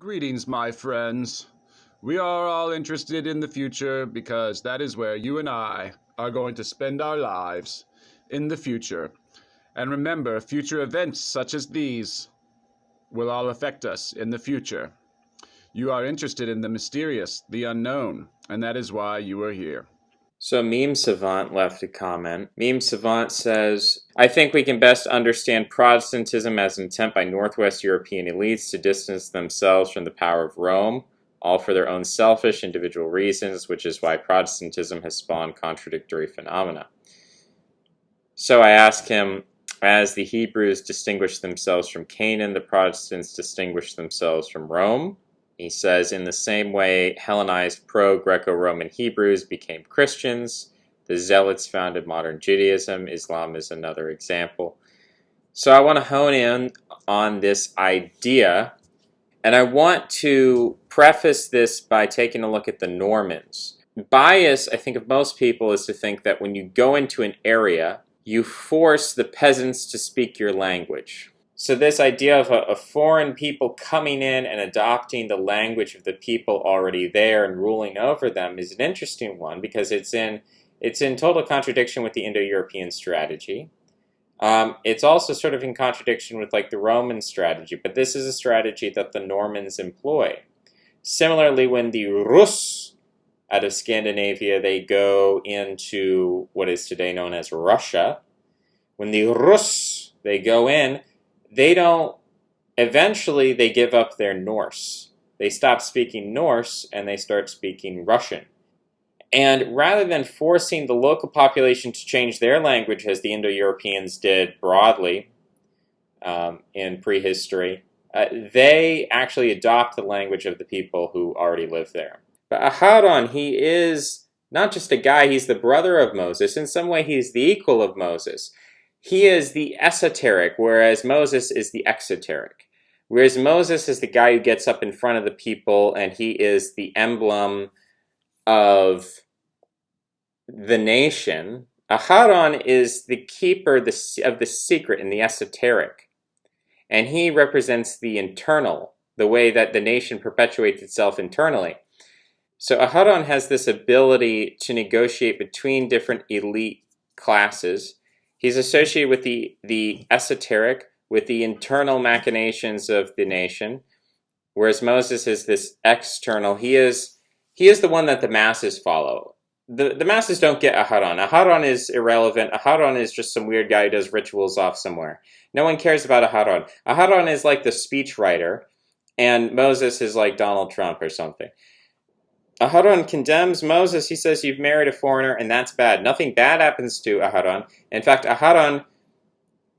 Greetings, my friends. We are all interested in the future because that is where you and I are going to spend our lives, in the future. And remember, future events such as these will all affect us in the future. You are interested in the mysterious, the unknown, and that is why you are here. So Meme Savant left a comment. Meme Savant says, I think we can best understand Protestantism as an attempt by Northwest European elites to distance themselves from the power of Rome, all for their own selfish individual reasons, which is why Protestantism has spawned contradictory phenomena. So I ask him, as the Hebrews distinguished themselves from Canaan, the Protestants distinguished themselves from Rome. He says, in the same way, Hellenized pro-Greco-Roman Hebrews became Christians. The Zealots founded modern Judaism. Islam is another example. So I want to hone in on this idea, and I want to preface this by taking a look at the Normans. Bias, I think, of most people is to think that when you go into an area, you force the peasants to speak your language. So this idea of a foreign people coming in and adopting the language of the people already there and ruling over them is an interesting one because it's in total contradiction with the Indo-European strategy. It's also sort of in contradiction with like the Roman strategy, but this is a strategy that the Normans employ. Similarly, when the Rus out of Scandinavia, they go into what is today known as Russia. When the Rus, they go in, eventually they give up their Norse. They stop speaking Norse and they start speaking Russian. And rather than forcing the local population to change their language as the Indo-Europeans did broadly in prehistory, they actually adopt the language of the people who already live there. But Aharon, he is not just a guy, he's the brother of Moses. In some way, he's the equal of Moses. He is the esoteric, whereas Moses is the exoteric. Whereas Moses is the guy who gets up in front of the people, and he is the emblem of the nation. Aharon is the keeper of the secret and the esoteric. And he represents the internal, the way that the nation perpetuates itself internally. So Aharon has this ability to negotiate between different elite classes. He's associated with the esoteric, with the internal machinations of the nation, whereas Moses is this external. He is the one that the masses follow. The masses don't get Aharon. Aharon is irrelevant. Aharon is just some weird guy who does rituals off somewhere. No one cares about Aharon. Aharon is like the speechwriter, and Moses is like Donald Trump or something. Aharon condemns Moses. He says, you've married a foreigner, and that's bad. Nothing bad happens to Aharon. In fact, Aharon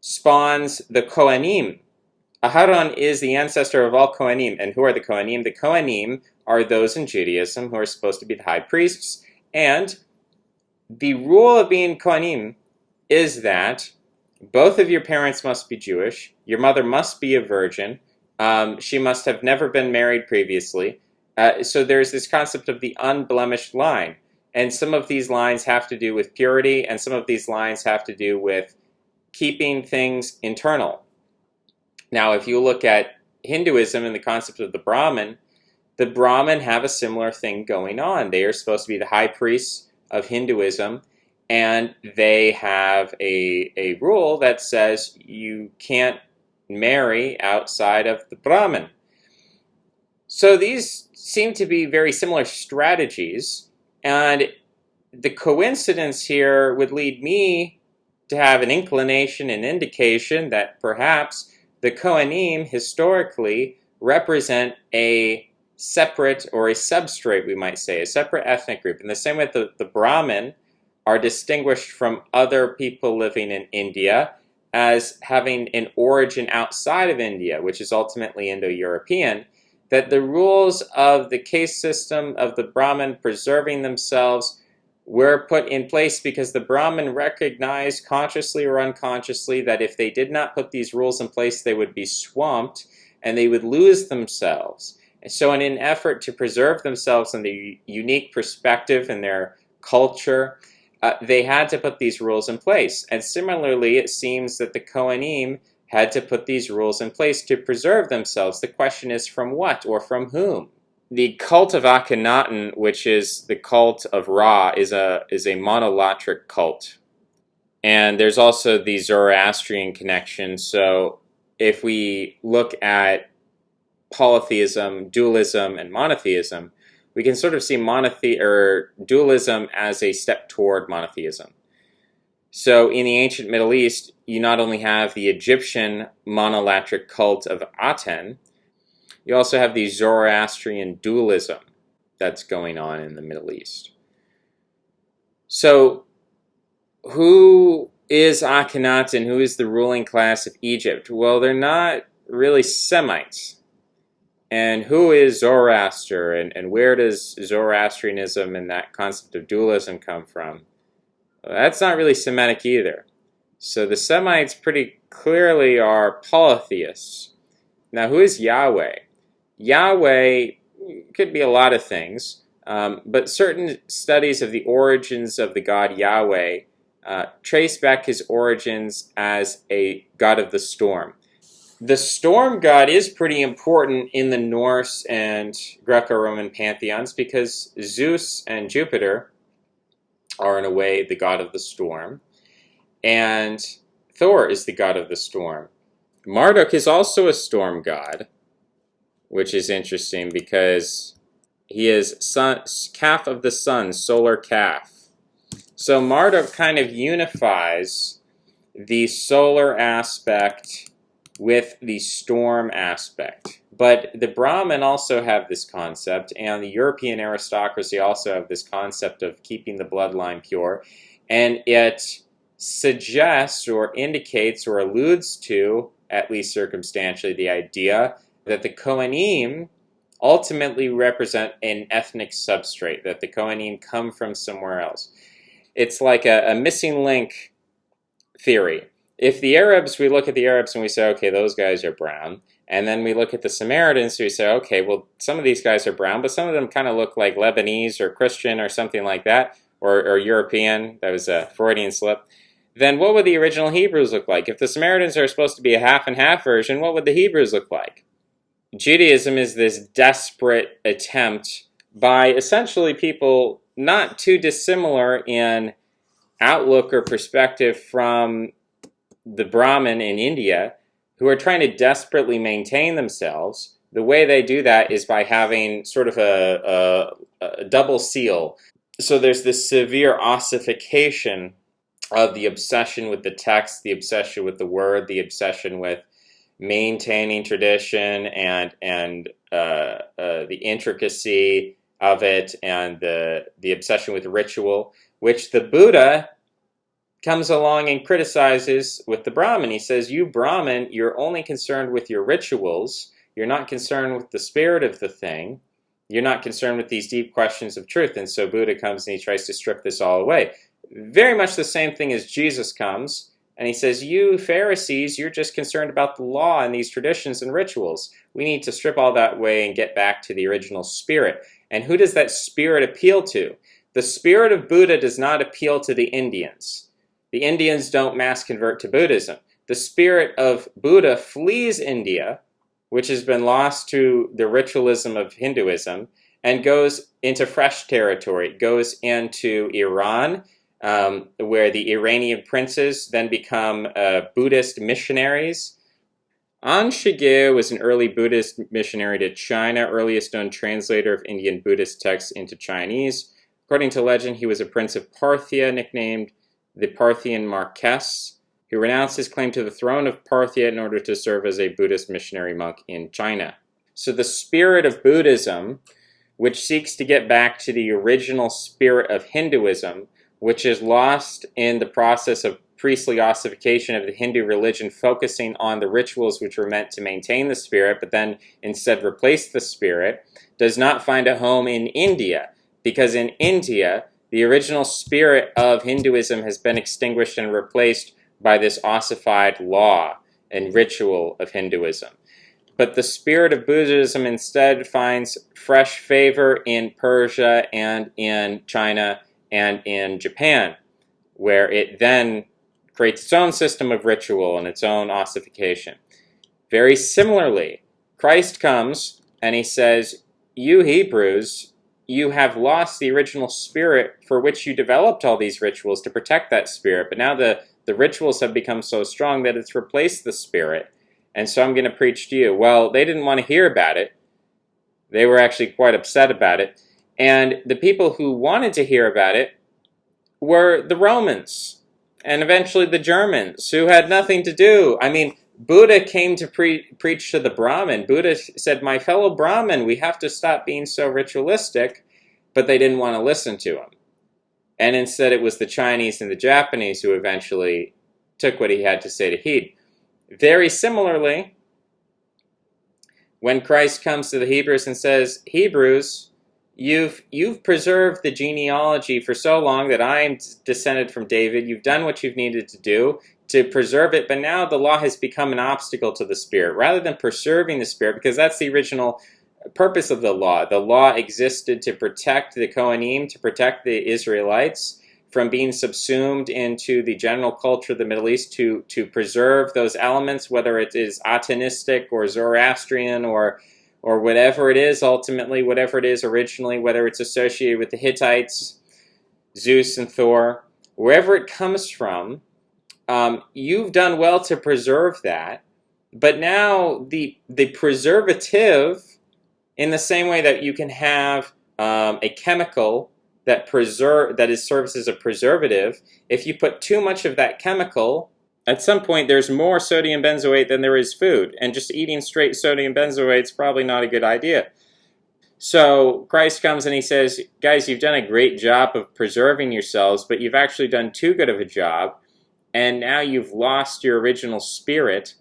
spawns the Kohanim. Aharon is the ancestor of all Kohanim. And who are the Kohanim? The Kohanim are those in Judaism who are supposed to be the high priests. And the rule of being Kohanim is that both of your parents must be Jewish. Your mother must be a virgin. She must have never been married previously. So there's this concept of the unblemished line. And some of these lines have to do with purity, and some of these lines have to do with keeping things internal. Now, if you look at Hinduism and the concept of the Brahmin have a similar thing going on. They are supposed to be the high priests of Hinduism, and they have a rule that says you can't marry outside of the Brahmin. So these seem to be very similar strategies, and the coincidence here would lead me to have an inclination, an indication that perhaps the Kohanim historically represent a separate or a substrate, we might say, a separate ethnic group. In the same way the Brahmin are distinguished from other people living in India as having an origin outside of India, which is ultimately Indo-European, that the rules of the caste system of the Brahmin preserving themselves were put in place because the Brahmin recognized, consciously or unconsciously, that if they did not put these rules in place, they would be swamped and they would lose themselves. And so in an effort to preserve themselves in the unique perspective in their culture, they had to put these rules in place. And similarly, it seems that the Kohanim had to put these rules in place to preserve themselves. The question is, from what or from whom? The cult of Akhenaten, which is the cult of Ra, is a monolatric cult. And there's also the Zoroastrian connection. So if we look at polytheism, dualism, and monotheism, we can sort of see dualism as a step toward monotheism. So in the ancient Middle East, you not only have the Egyptian monolatric cult of Aten, you also have the Zoroastrian dualism that's going on in the Middle East. So who is Akhenaten? Who is the ruling class of Egypt? Well, they're not really Semites. And who is Zoroaster? And where does Zoroastrianism and that concept of dualism come from? Well, that's not really Semitic either. So the Semites pretty clearly are polytheists. Now, who is Yahweh? Yahweh could be a lot of things, but certain studies of the origins of the god Yahweh trace back his origins as a god of the storm. The storm god is pretty important in the Norse and Greco-Roman pantheons because Zeus and Jupiter are in a way the god of the storm, and Thor is the god of the storm. Marduk is also a storm god, which is interesting because he is calf of the sun, solar calf. So Marduk kind of unifies the solar aspect with the storm aspect. But the Brahmin also have this concept, and the European aristocracy also have this concept of keeping the bloodline pure, and it suggests or indicates or alludes to, at least circumstantially, the idea that the Kohanim ultimately represent an ethnic substrate, that the Kohanim come from somewhere else. It's like a missing link theory. If the Arabs, we look at the Arabs and we say, okay, those guys are brown. And then we look at the Samaritans and we say, okay, well, some of these guys are brown, but some of them kind of look like Lebanese or Christian or something like that, or European. That was a Freudian slip. Then what would the original Hebrews look like? If the Samaritans are supposed to be a half and half version, what would the Hebrews look like? Judaism is this desperate attempt by essentially people not too dissimilar in outlook or perspective from the Brahmin in India, who are trying to desperately maintain themselves. The way they do that is by having sort of a double seal. So there's this severe ossification of the obsession with the text, the obsession with the word, the obsession with maintaining tradition and the intricacy of it, and the obsession with ritual, which the Buddha comes along and criticizes with the Brahmin. He says, you Brahmin, you're only concerned with your rituals. You're not concerned with the spirit of the thing. You're not concerned with these deep questions of truth. And so Buddha comes and he tries to strip this all away. Very much the same thing as Jesus comes. And he says, you Pharisees, you're just concerned about the law and these traditions and rituals. We need to strip all that away and get back to the original spirit. And who does that spirit appeal to? The spirit of Buddha does not appeal to the Indians. The Indians don't mass convert to Buddhism. The spirit of Buddha flees India, which has been lost to the ritualism of Hinduism, and goes into fresh territory, goes into Iran, where the Iranian princes then become Buddhist missionaries. Anshigir was an early Buddhist missionary to China, earliest known translator of Indian Buddhist texts into Chinese. According to legend, he was a prince of Parthia, nicknamed the Parthian Marquess, who renounced his claim to the throne of Parthia in order to serve as a Buddhist missionary monk in China. So the spirit of Buddhism, which seeks to get back to the original spirit of Hinduism, which is lost in the process of priestly ossification of the Hindu religion, focusing on the rituals which were meant to maintain the spirit, but then instead replace the spirit, does not find a home in India, because in India, the original spirit of Hinduism has been extinguished and replaced by this ossified law and ritual of Hinduism. But the spirit of Buddhism instead finds fresh favor in Persia and in China and in Japan, where it then creates its own system of ritual and its own ossification. Very similarly, Christ comes and he says, you Hebrews, you have lost the original spirit for which you developed all these rituals to protect that spirit, but now the rituals have become so strong that it's replaced the spirit, and so I'm going to preach to you. Well, they didn't want to hear about it. They were actually quite upset about it, and the people who wanted to hear about it were the Romans, and eventually the Germans, who had nothing to do. I mean, Buddha came to preach to the Brahmin. Buddha said, my fellow Brahmin, we have to stop being so ritualistic, but they didn't want to listen to him. And instead it was the Chinese and the Japanese who eventually took what he had to say to heed. Very similarly, when Christ comes to the Hebrews and says, Hebrews, you've preserved the genealogy for so long that I'm descended from David. You've done what you've needed to do to preserve it, but now the law has become an obstacle to the Spirit. Rather than preserving the Spirit, because that's the original purpose of the law existed to protect the Kohanim, to protect the Israelites from being subsumed into the general culture of the Middle East, to preserve those elements, whether it is Atonistic or Zoroastrian or whatever it is ultimately, whatever it is originally, whether it's associated with the Hittites, Zeus and Thor, wherever it comes from, you've done well to preserve that. But now the preservative, in the same way that you can have a chemical that serves as a preservative, if you put too much of that chemical, at some point there's more sodium benzoate than there is food, and just eating straight sodium benzoate is probably not a good idea. So Christ comes and he says, guys, you've done a great job of preserving yourselves, but you've actually done too good of a job, and now you've lost your original spirit.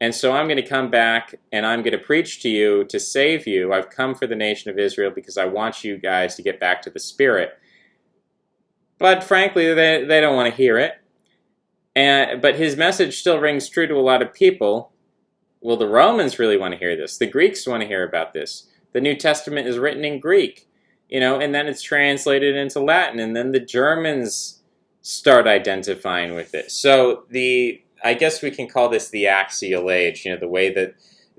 And so I'm going to come back and I'm going to preach to you to save you. I've come for the nation of Israel because I want you guys to get back to the Spirit. But frankly, they don't want to hear it. But his message still rings true to a lot of people. Well, the Romans really want to hear this. The Greeks want to hear about this. The New Testament is written in Greek, and then it's translated into Latin, and then the Germans start identifying with it. So I guess we can call this the axial age, the way that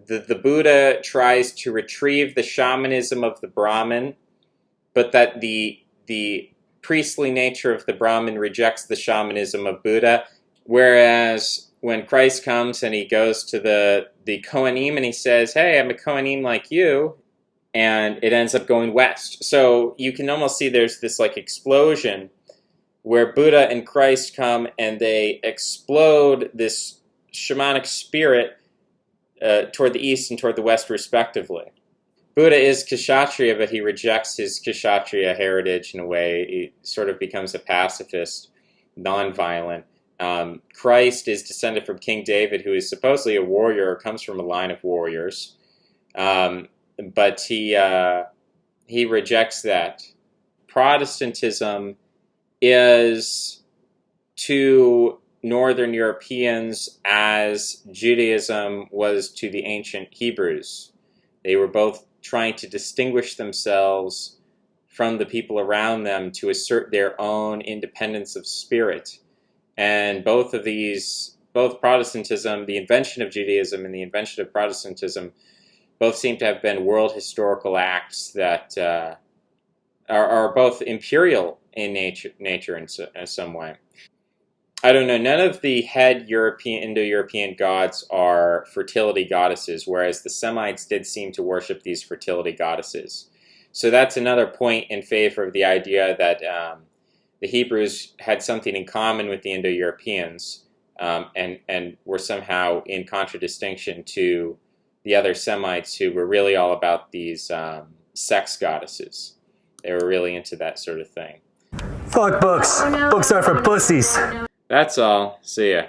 the Buddha tries to retrieve the shamanism of the Brahmin, but that the priestly nature of the Brahmin rejects the shamanism of Buddha. Whereas when Christ comes and he goes to the Kohanim and he says, hey, I'm a Kohanim like you, and it ends up going west. So you can almost see there's this explosion where Buddha and Christ come and they explode this shamanic spirit toward the east and toward the west, respectively. Buddha is Kshatriya, but he rejects his Kshatriya heritage in a way. He sort of becomes a pacifist, nonviolent. Christ is descended from King David, who is supposedly a warrior, or comes from a line of warriors. But he rejects that. Protestantism is to Northern Europeans as Judaism was to the ancient Hebrews. They were both trying to distinguish themselves from the people around them to assert their own independence of spirit. And both Protestantism, the invention of Judaism and the invention of Protestantism, both seem to have been world historical acts that are both imperial in nature in some way. I don't know, none of the head Indo-European gods are fertility goddesses, whereas the Semites did seem to worship these fertility goddesses. So that's another point in favor of the idea that the Hebrews had something in common with the Indo-Europeans and were somehow in contradistinction to the other Semites who were really all about these sex goddesses. They were really into that sort of thing. Fuck books. Books are for pussies. That's all. See ya.